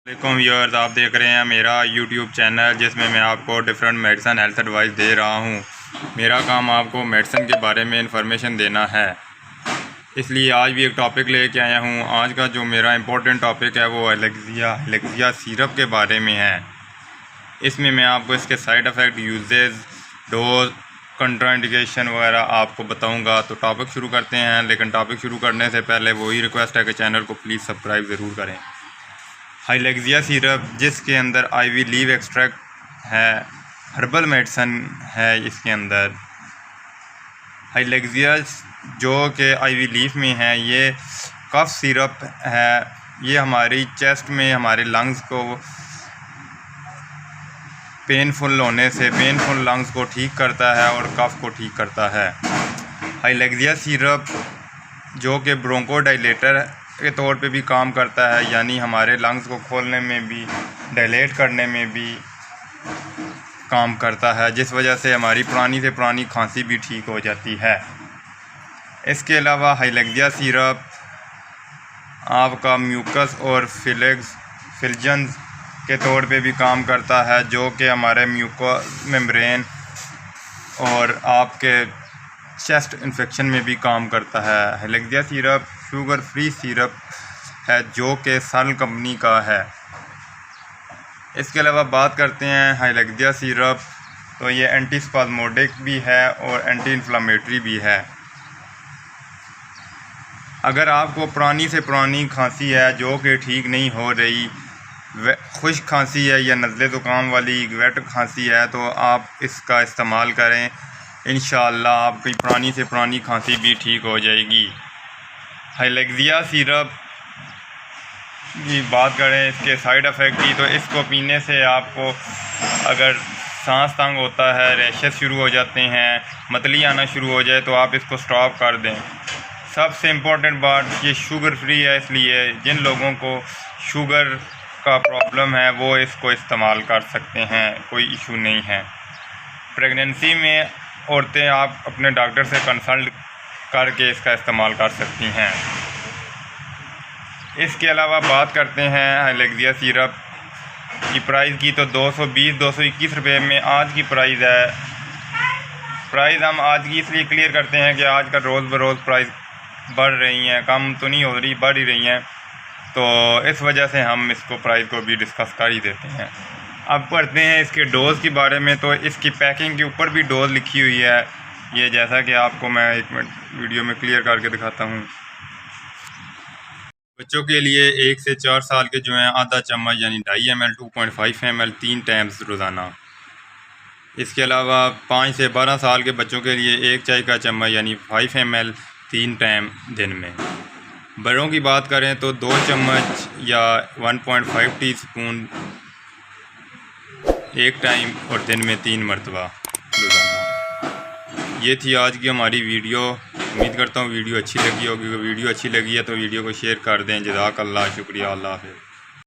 वालेकुम व्यूअर्स, आप देख रहे हैं मेरा यूट्यूब चैनल जिसमें मैं आपको डिफरेंट मेडिसिन हेल्थ एडवाइस दे रहा हूं। मेरा काम आपको मेडिसिन के बारे में इंफॉर्मेशन देना है, इसलिए आज भी एक टॉपिक लेके आया हूं। आज का जो मेरा इंपॉर्टेंट टॉपिक है वो एलेक्सिया सिरप के बारे में है। इसमें मैं आपको इसके side effect, uses, dose, contraindication वगैरह आपको बताऊंगा। तो टॉपिक शुरू करते हैं, लेकिन टॉपिक शुरू करने से पहले वही रिक्वेस्ट है कि चैनल को प्लीज़ सब्सक्राइब ज़रूर करें। एलेक्सिया सिरप, जिसके अंदर आईवी लीव एक्सट्रैक्ट है, हर्बल मेडिसन है। इसके अंदर एलेक्सिया जो कि आईवी लीफ में है, ये कफ सिरप है। ये हमारी चेस्ट में हमारे लंग्स को पेनफुल लंग्स को ठीक करता है और कफ को ठीक करता है। एलेक्सिया सिरप जो कि ब्रोंकोडाइलेटर के तौर पे भी काम करता है, यानी हमारे लंग्स को खोलने में भी, डायलेट करने में भी काम करता है, जिस वजह से हमारी पुरानी से पुरानी खांसी भी ठीक हो जाती है। इसके अलावा एलेक्सिया सिरप आपका म्यूकस और फिलजन्स के तौर पे भी काम करता है, जो कि हमारे म्यूकस मेम्ब्रेन और आपके चेस्ट इन्फेक्शन में भी काम करता है। Alexia syrup sugar free syrup है, जो कि सल कंपनी का है। इसके अलावा बात करते हैं एलेक्सिया सिरप, तो ये एंटी स्पाज्मोडिक भी है और एंटी इन्फ्लामेटरी भी है। अगर आपको पुरानी से पुरानी खांसी है जो कि ठीक नहीं हो रही, खुश्क खांसी है या नज़ले ज़ुकाम वाली वेट खांसी है, तो आप इसका इस्तेमाल करें। इंशाअल्लाह आपकी पुरानी से पुरानी खांसी भी ठीक हो जाएगी। एलेक्सिया सिरप की बात करें इसके साइड इफ़ेक्ट की, तो इसको पीने से आपको अगर सांस तंग होता है, रैशेस शुरू हो जाते हैं, मतली आना शुरू हो जाए, तो आप इसको स्टॉप कर दें। सबसे इम्पोर्टेंट बात, ये शुगर फ्री है, इसलिए जिन लोगों को शुगर का प्रॉब्लम है वो इसको इस्तेमाल कर सकते हैं, कोई इशू नहीं है। प्रेगनेंसी में औरतें आप अपने डॉक्टर से कंसल्ट करके इसका इस्तेमाल कर सकती हैं। इसके अलावा बात करते हैं एलेक्सिया सिरप की प्राइस की, तो 220-221 रुपये में आज की प्राइस है। प्राइस हम आज की इसलिए क्लियर करते हैं कि आज का रोज़ बरोज़ प्राइस बढ़ रही हैं, कम तो नहीं हो रही, बढ़ ही रही हैं, तो इस वजह से हम इसको प्राइस को भी डिस्कस कर ही देते हैं। अब पढ़ते हैं इसके डोज़ के बारे में। तो इसकी पैकिंग के ऊपर भी डोज़ लिखी हुई है, ये जैसा कि आपको मैं एक मिनट वीडियो में क्लियर करके दिखाता हूँ। बच्चों के लिए 1 से 4 साल के जो हैं, आधा चम्मच यानी 2.5 ml, 2.5 ml 3 टाइम्स रोज़ाना। इसके अलावा 5 से 12 साल के बच्चों के लिए 1 चाय का चम्मच यानी 5 ml 3 टाइम दिन में। बड़ों की बात करें तो 2 चम्मच या 1.5 टीस्पून 1 टाइम और दिन में 3 मरतबा रोज़ाना। ये थी आज की हमारी वीडियो। उम्मीद करता हूँ वीडियो अच्छी लगी होगी। वीडियो अच्छी लगी है तो वीडियो को शेयर कर दें। जज़ाकल्लाह, शुक्रिया, अल्लाह हाफ़िज़।